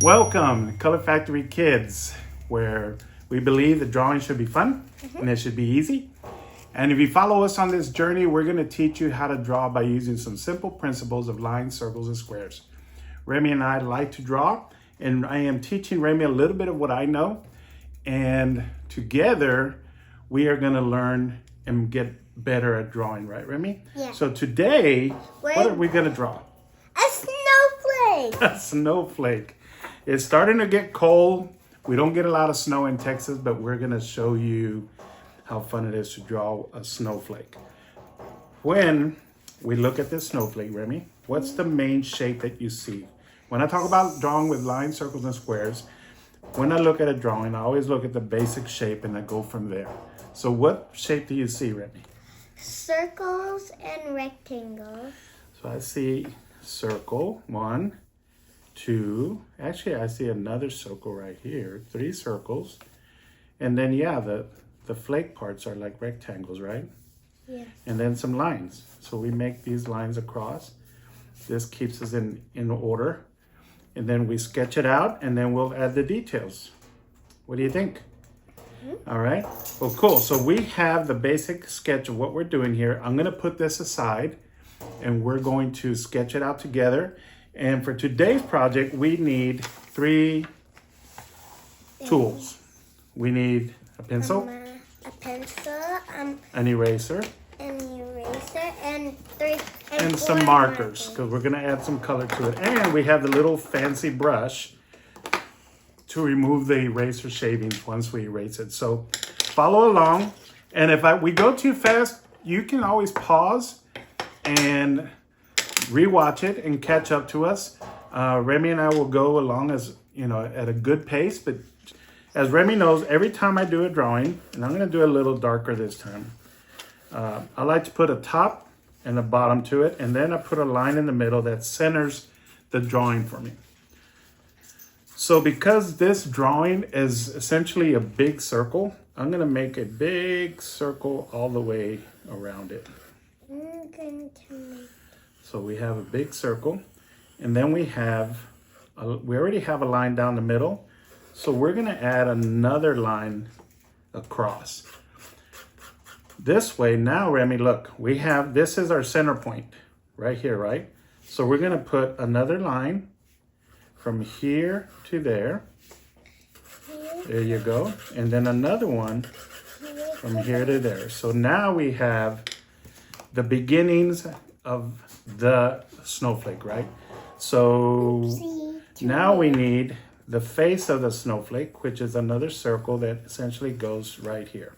Welcome, Color Factory Kids, where we believe that drawing should be fun and it should be easy. And if you follow us on this journey, we're going to teach you how to draw by using some simple principles of lines, circles, and squares. Remy and I like to draw, and I am teaching Remy a little bit of what I know. And together, we are going to learn and get better at drawing, right, Remy? Yeah. So today, what are we going to draw? A snowflake. A snowflake. It's starting to get cold. We don't get a lot of snow in Texas, but we're going to show you how fun it is to draw a snowflake. When we look at this snowflake, Remy, what's the main shape that you see? When I talk about drawing with lines, circles, and squares, when I look at a drawing, I always look at the basic shape and I go from there. So what shape do you see, Remy? Circles and rectangles. So I see circle, 1, 2, actually I see another circle right here, 3 circles. And then yeah, the flake parts are like rectangles, right? Yeah. And then some lines. So we make these lines across. This keeps us in order. And then we sketch it out and then we'll add the details. What do you think? All right, well, cool. So we have the basic sketch of what we're doing here. I'm gonna put this aside and we're going to sketch it out together. And for today's project, we need 3 tools. We need a pencil, an eraser, and some markers, because we're gonna add some color to it. And we have the little fancy brush to remove the eraser shavings once we erase it. So follow along. And if we go too fast, you can always pause and rewatch it and catch up to us. Remy and I will go along as, you know, at a good pace, but as Remy knows, every time I do a drawing, and I'm gonna do a little darker this time, I like to put a top and a bottom to it, and then I put a line in the middle that centers the drawing for me. So because this drawing is essentially a big circle, I'm gonna make a big circle all the way around it. So we have a big circle, and then we already have a line down the middle. So we're gonna add another line across. This way, now Remy, look, this is our center point right here, right? So we're gonna put another line from here to there. There you go. And then another one from here to there. So now we have the beginnings of the snowflake, right? So now we need the face of the snowflake, which is another circle that essentially goes right here.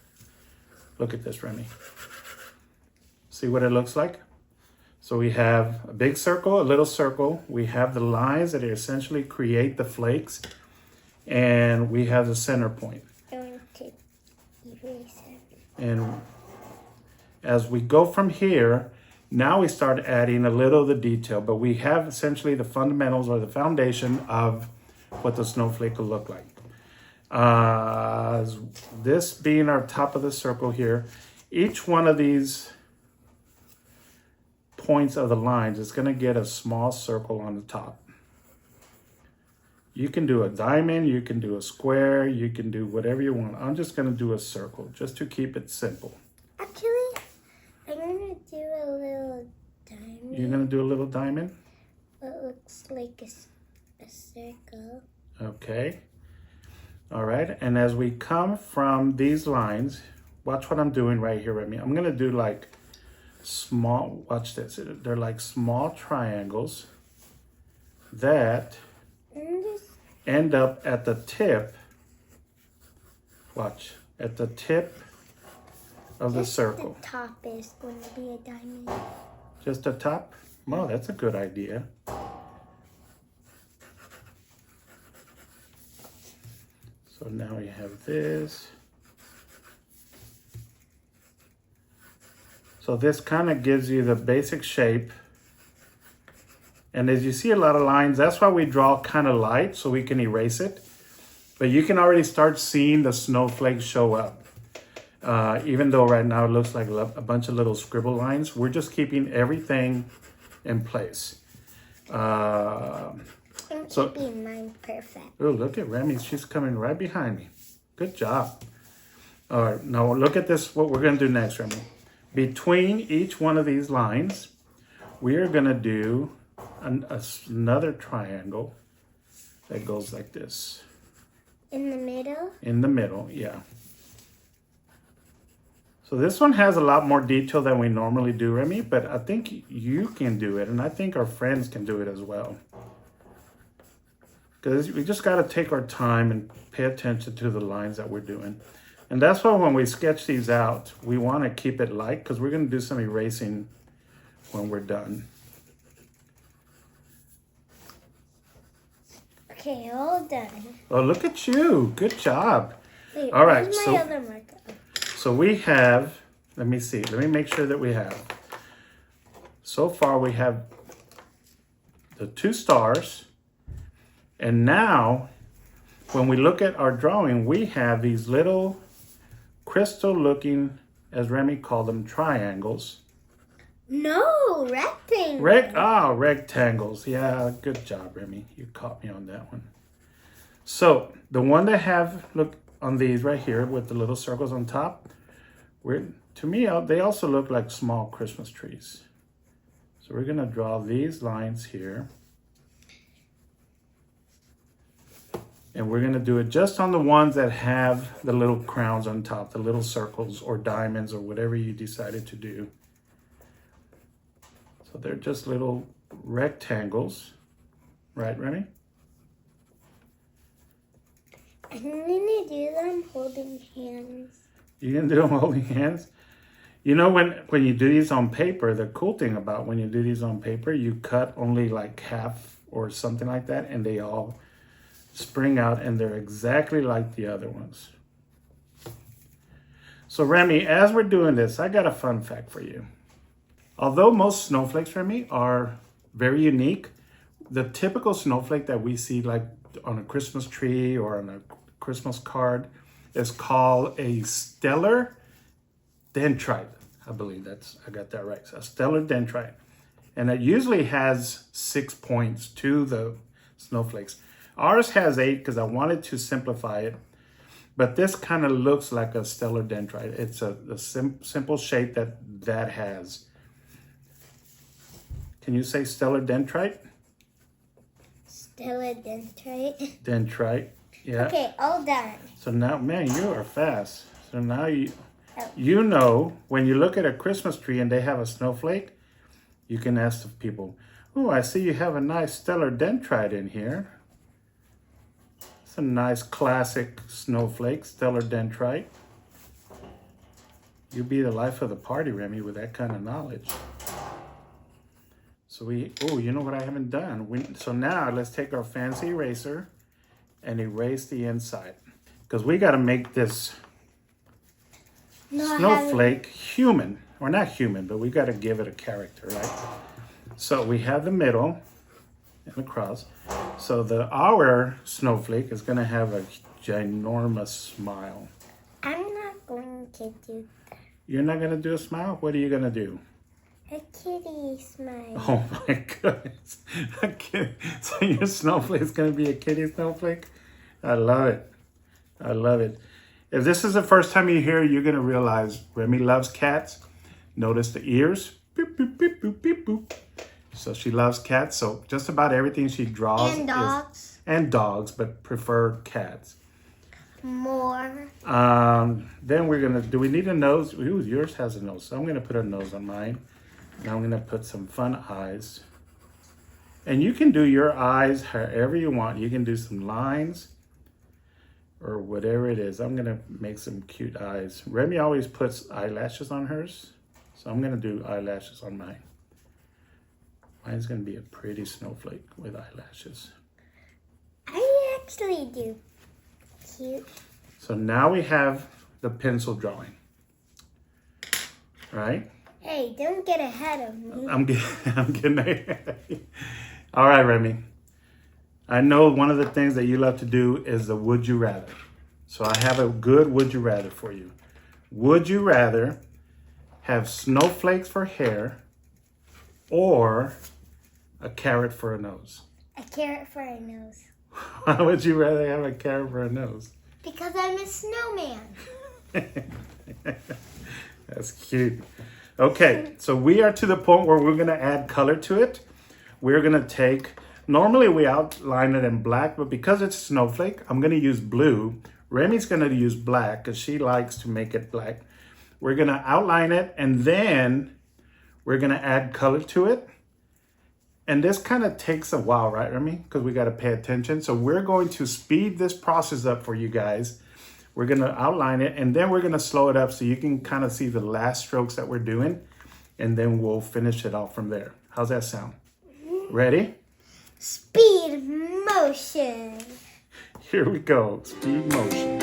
Look at this, Remy. See what it looks like? So we have a big circle, a little circle. We have the lines that essentially create the flakes. And we have the center point. And as we go from here, now we start adding a little of the detail, but we have essentially the fundamentals or the foundation of what the snowflake will look like. This being our top of the circle here, each one of these points of the lines is going to get a small circle on the top. You can do a diamond, you can do a square, you can do whatever you want. I'm just going to do a circle just to keep it simple. Actually, I'm going to do a little diamond. You're going to do a little diamond? It looks like a circle. Okay. All right. And as we come from these lines, watch what I'm doing right here, Remy. I'm going to do like small, watch this. They're like small triangles that end up at the tip. Watch, at the tip of the circle. The top is going to be a diamond. Just the top? Well, that's a good idea. So now we have this. So this kind of gives you the basic shape. And as you see a lot of lines, that's why we draw kind of light so we can erase it. But you can already start seeing the snowflakes show up. Even though right now it looks like a bunch of little scribble lines, we're just keeping everything in place. I'm So- keeping mine perfect. Oh, look at Remy. She's coming right behind me. Good job. All right, now look at this, what we're going to do next, Remy. Between each one of these lines, we are going to do another triangle that goes like this. In the middle? In the middle, yeah. So this one has a lot more detail than we normally do, Remy, but I think you can do it, and I think our friends can do it as well. Because we just got to take our time and pay attention to the lines that we're doing. And that's why when we sketch these out, we want to keep it light because we're going to do some erasing when we're done. Okay, all done. Oh, look at you. Good job. Wait, All right, where's so- my other marker? So we have, let me see, let me make sure that we have. So far we have the 2 stars. And now, when we look at our drawing, we have these little crystal looking, as Remy called them, triangles. No, rectangle. Rectangles. Yeah, good job, Remy. You caught me on that one. So the one that have, look on these right here with the little circles on top, to me, they also look like small Christmas trees. So we're gonna draw these lines here. And we're gonna do it just on the ones that have the little crowns on top, the little circles or diamonds or whatever you decided to do. So they're just little rectangles, right, Remy? I'm gonna do them holding hands. You can do them holding hands. You know, when you do these on paper, the cool thing about when you do these on paper, you cut only like half or something like that, and they all spring out, and they're exactly like the other ones. So Remy, as we're doing this, I got a fun fact for you. Although most snowflakes, Remy, are very unique, the typical snowflake that we see like on a Christmas tree or on a Christmas card is called a stellar dendrite. I believe I got that right. So a stellar dendrite. And it usually has 6 points to the snowflakes. Ours has 8 because I wanted to simplify it. But this kind of looks like a stellar dendrite. It's a simple shape that has. Can you say stellar dendrite? Stellar dendrite. Dendrite, yeah. Okay, all done. So now, man, you are fast. So now you know when you look at a Christmas tree and they have a snowflake, you can ask the people, "Oh, I see you have a nice stellar dendrite in here." It's a nice classic snowflake, stellar dendrite. You'd be the life of the party, Remy, with that kind of knowledge. So you know what I haven't done? So now let's take our fancy eraser and erase the inside. Because we got to make this snowflake human. Or not human, but we got to give it a character, right? So we have the middle and the cross. So our snowflake is going to have a ginormous smile. I'm not going to do that. You're not going to do a smile? What are you going to do? A kitty smile. Oh my goodness. So your snowflake is going to be a kitty snowflake? I love it. I love it. If this is the first time you hear, you're going to realize Remy loves cats. Notice the ears. Boop, boop, boop, boop, boop, boop. So she loves cats. So just about everything she draws And dogs. and dogs, but prefer cats. More. Then we're going to, do we need a nose? Ooh, yours has a nose. So I'm going to put a nose on mine. Now I'm going to put some fun eyes. And you can do your eyes however you want. You can do some lines or whatever it is. I'm going to make some cute eyes. Remy always puts eyelashes on hers. So I'm going to do eyelashes on mine. Mine's going to be a pretty snowflake with eyelashes. I actually do. Cute. So now we have the pencil drawing. Right? Hey, don't get ahead of me. I'm getting All right, Remy. I know one of the things that you love to do is the would you rather. So I have a good would you rather for you. Would you rather have snowflakes for hair or a carrot for a nose? A carrot for a nose. Why would you rather have a carrot for a nose? Because I'm a snowman. That's cute. Okay, so we are to the point where we're gonna add color to it. We're gonna take, normally we outline it in black, but because it's snowflake, I'm gonna use blue. Remy's gonna use black because she likes to make it black. We're gonna outline it and then we're gonna add color to it. And this kind of takes a while, right, Remy? Because we gotta pay attention. So we're going to speed this process up for you guys. We're gonna outline it and then we're gonna slow it up so you can kind of see the last strokes that we're doing. And then we'll finish it off from there. How's that sound? Ready? Speed motion. Here we go, speed motion.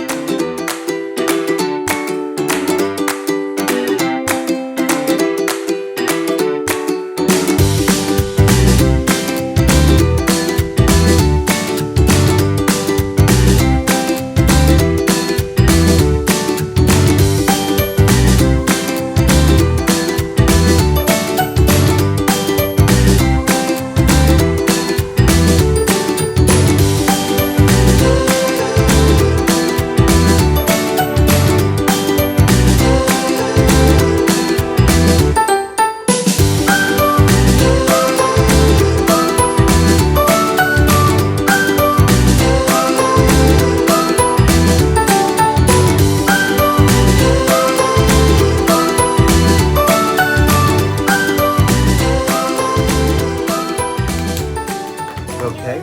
Okay,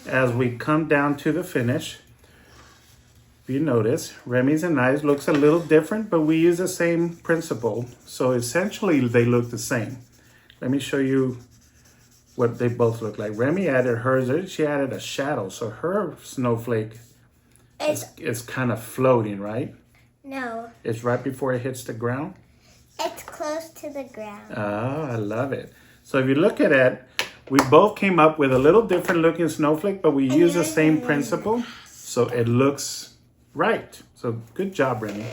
as we come down to the finish, if you notice, Remy's and I's looks a little different, but we use the same principle. So essentially they look the same. Let me show you what they both look like. Remy added hers, she added a shadow. So her snowflake is kind of floating, right? No. It's right before it hits the ground? It's close to the ground. Ah, I love it. So if you look at it, we both came up with a little different looking snowflake, but we use the same principle. So it looks right. So good job, Remy.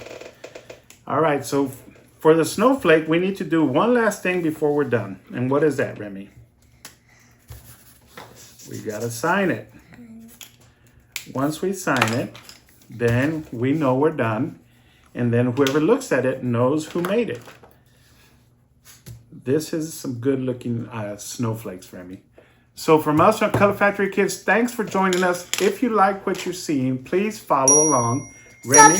All right, so for the snowflake, we need to do one last thing before we're done. And what is that, Remy? We gotta sign it. Once we sign it, then we know we're done. And then whoever looks at it knows who made it. This is some good looking snowflakes, Remy. So from us on Color Factory Kids, thanks for joining us. If you like what you're seeing, please follow along. Remy,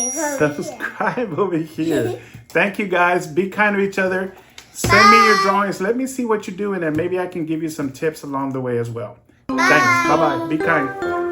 subscribe over here. Thank you guys. Be kind to each other. Send me your drawings. Let me see what you're doing and maybe I can give you some tips along the way as well. Thanks. Bye-bye. Be kind.